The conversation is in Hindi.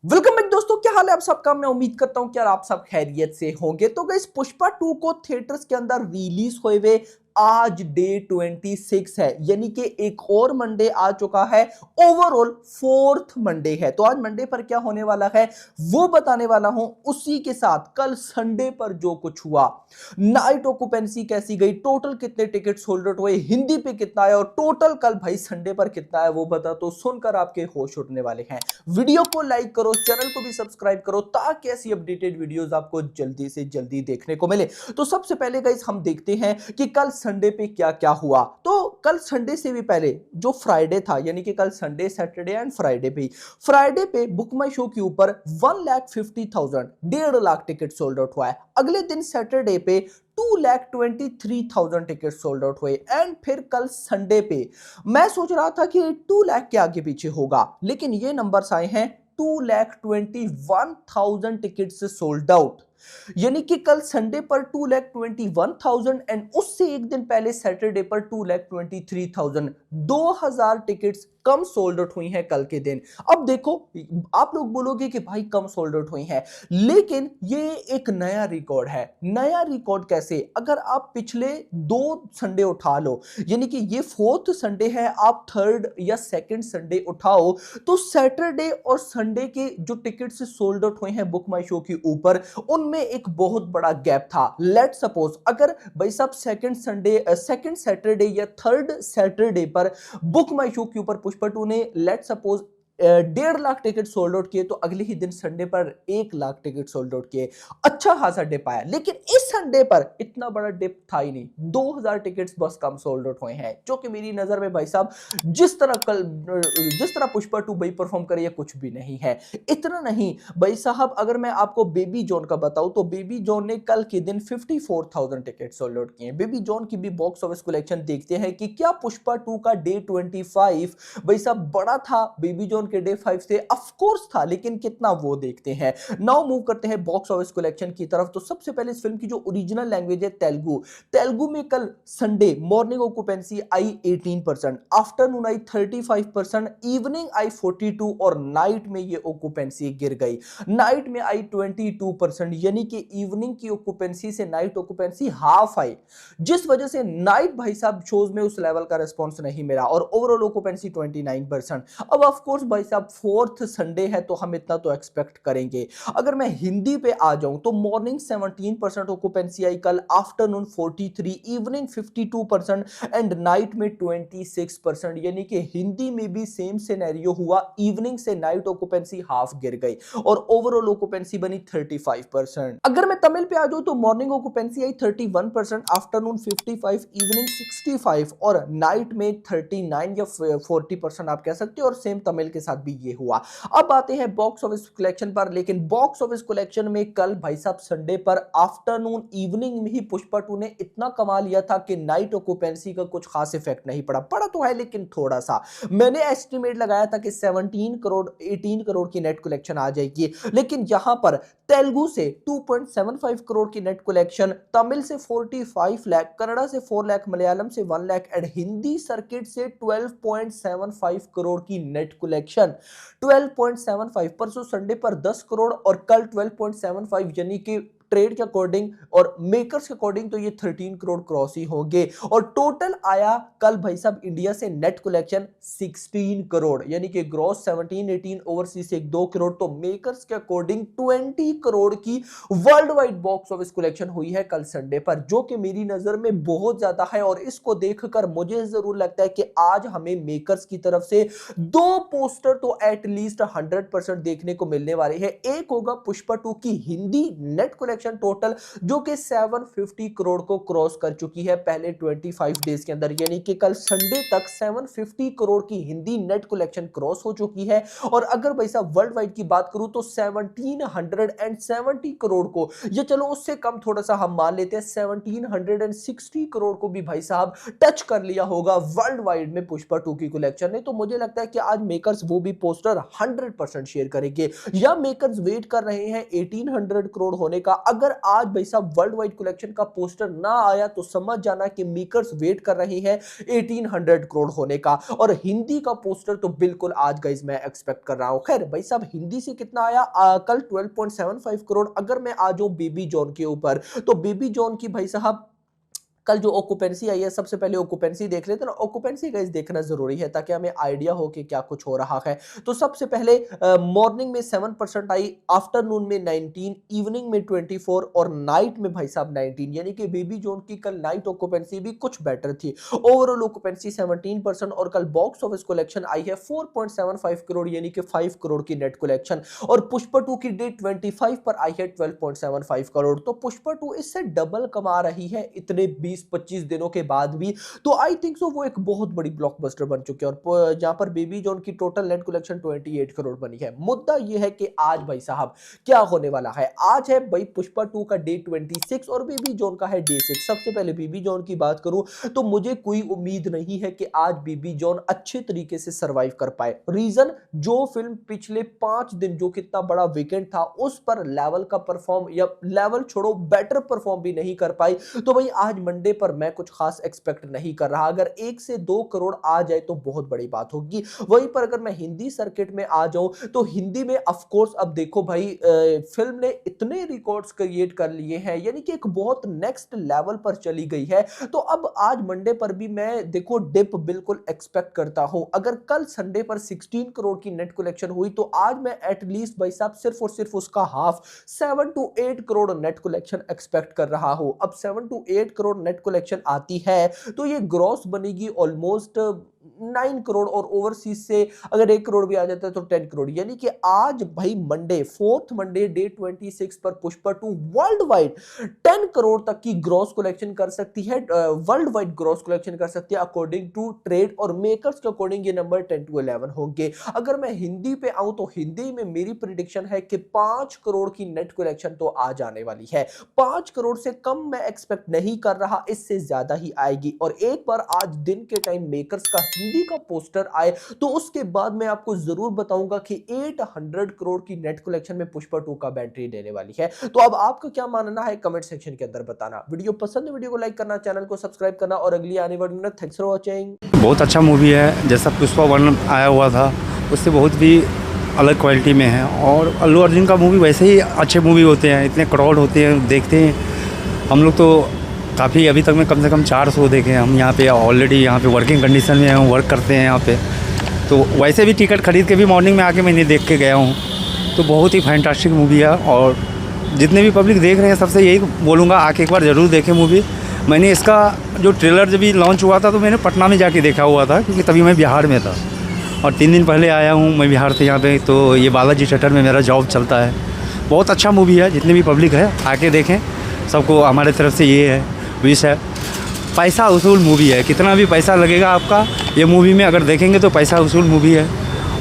वेलकम बैक दोस्तों, क्या हाल है आप सबका। मैं उम्मीद करता हूं कि यार आप सब खैरियत से होंगे। तो गाइस, पुष्पा 2 को थिएटर्स के अंदर रिलीज हुए हुए आज डे 26 है, यानी कि एक और मंडे आ चुका है। ओवरऑल फोर्थ मंडे है। तो आज मंडे पर क्या होने वाला है वो बताने वाला हूं। उसी के साथ कल संडे पर जो कुछ हुआ, नाइट ऑक्यूपेंसी कैसी गई, टोटल कितने टिकट सोल्ड आउट हुए, हिंदी पे कितना है और टोटल कल भाई संडे पर कितना है वो बता तो सुनकर आपके होश उड़ने वाले हैं। वीडियो को लाइक करो, चैनल को भी सब्सक्राइब करो ताकि ऐसी अपडेटेड वीडियोस आपको जल्दी से जल्दी देखने को मिले। तो सबसे पहले गाइस हम देखते हैं कि कल संडे पे क्या क्या हुआ। तो कल संडे से भी पहले जो फ्राइडे था, यानी कि कल संडे, सैटरडे एंड फ्राइडे पे बुक माई शो के ऊपर 1,50,000 1.5 लाख टिकट सोल्ड आउट हुआ है। अगले दिन सैटरडे पे 2,23,000 टिकट सोल्ड आउट हुए। एंड फिर कल संडे पे मैं सोच रहा था कि 2 लाख के आगे पीछे होगा, लेकिन ये नंबर्स आए हैं 2,21,000 टिकट से सोल्ड आउट। यानी कि कल संडे पर 2,21,000 एंड उससे एक दिन पहले सैटरडे पर 2,23,000, 2,000 टिकट्स कम सोल्ड आउट हुई हैं कल के दिन। अब देखो, आप लोग बोलोगे कि भाई कम सोल्ड आउट हुई हैं, लेकिन ये एक नया रिकॉर्ड है। नया रिकॉर्ड कैसे? अगर आप पिछले 2 संडे उठा लो, यानी कि ये फोर्थ संडे है, आप थर्ड या सेकंड संडे उठाओ, तो सैटरडे और संडे के जो टिकट से सोल्ड आउट हुए हैं बुक माई शो के ऊपर, उनमें एक बहुत बड़ा गैप था। लेट सपोज अगर भाई साहब सेकंड सैटरडे या थर्ड सैटरडे पर बुक माई शो के ऊपर पुष्पा 2 ने let suppose 1.5 lakh ticket sold out किए, तो अगले ही दिन संडे पर 1 लाख टिकट सोल्ड आउट किए। अच्छा खासा डिप आया, लेकिन इस संडे पर इतना बड़ा डिप था ही नहीं। 2,000 टिकट्स बस कम सोल्ड आउट हुए हैं, जो कि मेरी नजर में भाई साहब जिस तरह पुष्पा 2 भाई परफॉर्म करे ये कुछ भी नहीं है। इतना नहीं भाई साहब, अगर मैं आपको बेबी जॉन का बताऊं तो बेबी जॉन ने कल के दिन 54,000 टिकट सोल्ड आउट किए। बेबी जॉन की भी बॉक्स ऑफिस कलेक्शन देखते हैं कि क्या पुष्पा 2 का डे 25 भाई साहब बड़ा था बेबी जॉन के डे 5 से। ऑफ कोर्स था, लेकिन कितना वो देखते हैं। नाउ मूव करते हैं बॉक्स ऑफिस कलेक्शन की तरफ। तो सबसे पहले इस फिल्म की जो ओरिजिनल लैंग्वेज है तेलुगु, तेलुगु में कल Sunday morning occupancy I 18%, afternoon I 35%, evening I 42 और नाइट में ये ऑक्यूपेंसी गिर गई। नाइट में आई 22%, यानी कि इवनिंग की ऑक्यूपेंसी से नाइट ऑक्यूपेंसी हाफ आई, जिस वजह से नाइट भाई साहब शोज में उस लेवल का रिस्पॉन्स नहीं मिला और ओवरऑल ऑक्यूपेंसी 29%। अब ऑफ कोर्स भाई साहब फोर्थ संडे है तो हम इतना तो एक्सपेक्ट करेंगे। अगर मैं हिंदी पे आ जाऊं तो मॉर्निंग 17% ऑक्यूपेंसी आई कल, आफ्टरनून 43, इवनिंग 52% एंड नाइट में 26%, यानी कि हिंदी में भी सेम सिनेरियो हुआ। इवनिंग से नाइट ऑक्यूपेंसी हाफ गिर गई और ओवरऑल ऑक्यूपेंसी बनी 35%। अगर मैं तमिल पे आ जाऊं तो मॉर्निंग ऑक्यूपेंसी आई 31%, आफ्टरनून 55, इवनिंग 65 और नाइट में 39 या 40% आप कह सकते हो, और सेम तमिल के साथ भी ये हुआ। अब आते हैं बॉक्स ऑफिस कलेक्शन पर, लेकिन बॉक्स ऑफिस कलेक्शन में कल भाई साहब संडे पर आफ्टरनून इवनिंग में ही पुष्पा 2 ने इतना कमा लिया था कि नाइट ऑक्यूपेंसी का कुछ खास इफेक्ट नहीं पड़ा तो है, लेकिन थोड़ा सा। मैंने एस्टिमेट लगाया था कि 17 करोड़ 18 करोड़ की नेट कलेक्शन आ जाएगी, लेकिन यहां पर तेलुगु से 2.75 करोड़ की नेट कलेक्शन, तमिल से 45 लाख, कन्नड़ा से 4 लाख, मलयालम से 1 लाख एंड हिंदी सर्किट से 12.75 करोड़ की नेट कलेक्शन। 12.75 परसों संडे पर 10 करोड़ और कल 12.75, यानी कि ट्रेड के अकॉर्डिंग और मेकर्स के अकॉर्डिंग तो ये 13 करोड़ क्रॉस ही होंगे। और टोटल आया कल भाई साहब इंडिया से नेट कलेक्शन 16 करोड़, यानी कि ग्रॉस 17, 18, ओवरसीज से 2 करोड़, तो मेकर्स के अकॉर्डिंग 20 करोड़ की world wide box office collection हुई है कल संडे पर, जो कि मेरी नजर में बहुत ज्यादा है। और इसको देखकर मुझे जरूर लगता है कि आज हमें मेकर्स की तरफ से 2 पोस्टर तो एटलीस्ट 100% देखने को मिलने वाले हैं। एक होगा पुष्पा 2 की हिंदी नेट कलेक्शन टोटल, जो कि 750 करोड़ को क्रॉस कर चुकी है पहले 25 डेज के अंदर, यानी कि कल संडे तक 750 करोड़ की हिंदी नेट कलेक्शन क्रॉस हो चुकी है। और अगर भाई साहब वर्ल्ड वाइड की बात करूं तो 1770 करोड़ को, ये चलो उससे कम थोड़ा सा हम मान लेते हैं, 1760 करोड़ को भी भाई साहब टच कर लिया होगा वर्ल्ड वाइड में पुष्पा 2 की कलेक्शन ने। तो मुझे लगता है कि आज मेकर्स वो भी पोस्टर 100% शेयर करेंगे, या मेकर्स वेट कर रहे हैं 1800 करोड़ होने का, अगर आज भाई साहब वर्ल्ड वाइड कलेक्शन का पोस्टर ना आया तो समझ जाना कि मेकर्स वेट कर रहे हैं 1800 करोड़ होने का। और हिंदी का पोस्टर तो बिल्कुल आज गाइस मैं एक्सपेक्ट कर रहा हूं। खैर भाई साहब हिंदी से कितना आया कल 12.75 करोड़। अगर मैं आ जाऊं बेबी जॉन के ऊपर तो बेबी जॉन की भाई साहब कल जो ऑक्यूपेंसी आई है, सबसे पहले ऑक्यूपेंसी देख लेते हैं ना। ऑक्यूपेंसी गाइस देखना जरूरी है ताकि हमें आइडिया हो कि क्या कुछ हो रहा है। तो सबसे पहले मॉर्निंग में 7% आई, आफ्टरनून में 19, इवनिंग में 24 और नाइट में भाई साहब 19, यानी कि बेबी जोन की कल नाइट ऑक्यूपेंसी भी कुछ बेटर थी। ओवरऑल ऑक्यूपेंसी 17% और कल बॉक्स ऑफिस कलेक्शन आई है 4.75 करोड़ यानी कि 5 करोड़ की नेट कलेक्शन। और पुष्पा 2 की डेट 25 पर आई है 12.75 करोड़। तो पुष्पा 2 इससे डबल कमा रही है इतने 20-25 दिनों के बाद भी। तो आई थिंक सो वो एक बहुत बड़ी ब्लॉकबस्टर बन चुकी है। और जहां पर बेबी जॉन की टोटल नेट कलेक्शन 28 करोड़ बनी है। मुद्दा यह है कि आज भाई साहब क्या होने वाला है। आज है भाई पुष्पा 2 का डे 26 और बेबी जॉन का है डे 6। सबसे पहले बेबी जॉन की बात करूं तो मुझे कोई उम्मीद नहीं है कि आज बेबी जॉन अच्छे तरीके से सरवाइव कर पाए। रीजन, जो फिल्म पिछले 5 दिन जो कितना बड़ा वीकेंड था उस पर लेवल का परफॉर्म, या लेवल छोड़ो बेटर परफॉर्म भी नहीं कर पाई। तो भाई आज मंडे पर मैं कुछ खास एक्सपेक्ट नहीं कर रहा। अगर 1 से 2 करोड़ आ जाए तो बहुत बड़ी बात होगी। वहीं पर अगर मैं हिंदी सर्किट में आ जाऊं तो हिंदी में ऑफ कोर्स अब देखो भाई फिल्म ने इतने रिकॉर्ड्स क्रिएट कर लिए हैं, यानी कि एक बहुत नेक्स्ट लेवल पर चली गई है। तो अब आज मंडे पर भी मैं देखो डिप बिल्कुल एक्सपेक्ट करता हूं। अगर कल संडे पर 16 करोड़ की नेट कलेक्शन हुई तो आज मैं एटलीस्ट भाई साहब सिर्फ और सिर्फ उसका half 7 to 8 crore net collection expect कर रहा हूं। अब 7 to 8 करोड़ नेट कलेक्शन आती है तो ये ग्रॉस बनेगी ऑलमोस्ट 9 करोड़ और ओवरसीज से अगर 1 करोड़ भी आ जाता है तो 10 करोड़। यानी कि आज भाई मंडे, 4th मंडे डे 26 पर पुष्पा 2 वर्ल्ड वाइड 10 करोड़ तक की ग्रॉस कलेक्शन कर सकती है। वर्ल्ड वाइड ग्रॉस कलेक्शन कर सकती है अकॉर्डिंग टू ट्रेड और मेकर्स के अकॉर्डिंग ये नंबर 10 to 11 होंगे। अगर मैं हिंदी पे आऊं तो हिंदी में मेरी प्रेडिक्शन है कि 5 करोड़ की नेट कलेक्शन तो आ जाने वाली है। 5 करोड़ से कम मैं एक्सपेक्ट नहीं कर रहा, इससे ज्यादा ही आएगी। और एक बार आज दिन के टाइम मेकर्स का हिंदी का पोस्टर आए तो उसके बाद मैं आपको जरूर बताऊंगा कि 800 करोड़ की नेट कलेक्शन में पुष्पा 2 का बैटरी देने वाली है। तो अब आपका क्या मानना है कमेंट सेक्शन के अंदर बताना। वीडियो पसंद है वीडियो को लाइक करना, चैनल को सब्सक्राइब करना और अगली आने वाली मिनट। Thanks for watching. बहुत अच्छा मूवी है, जैसा पुष्पा 1 आया हुआ था उससे बहुत भी अलग क्वालिटी में है। और अल्लू अर्जुन का मूवी वैसे ही अच्छे मूवी होते हैं, इतने क्राउड होते हैं, देखते हैं हम लोग तो काफ़ी। अभी तक में कम से कम 4 शो देखे हैं हम यहाँ पे। ऑलरेडी यहाँ पे वर्किंग कंडीशन में हम वर्क करते हैं यहाँ पे, तो वैसे भी टिकट खरीद के भी मॉर्निंग में आके मैंने देख के गया हूँ। तो बहुत ही फैंटास्टिक मूवी है और जितने भी पब्लिक देख रहे हैं सबसे यही बोलूँगा आके एक बार ज़रूर देखें मूवी। मैंने इसका जो ट्रेलर जब भी लॉन्च हुआ था तो मैंने पटना में जाके देखा हुआ था, क्योंकि तभी मैं बिहार में था और 3 दिन पहले आया हूँ मैं बिहार से यहाँ पे। तो ये बालाजी थिएटर में मेरा जॉब चलता है। बहुत अच्छा मूवी है, जितनी भी पब्लिक है आके देखें। सबको हमारे तरफ से ये है विश है। पैसा वसूल मूवी है, कितना भी पैसा लगेगा आपका ये मूवी में अगर देखेंगे तो पैसा वसूल मूवी है।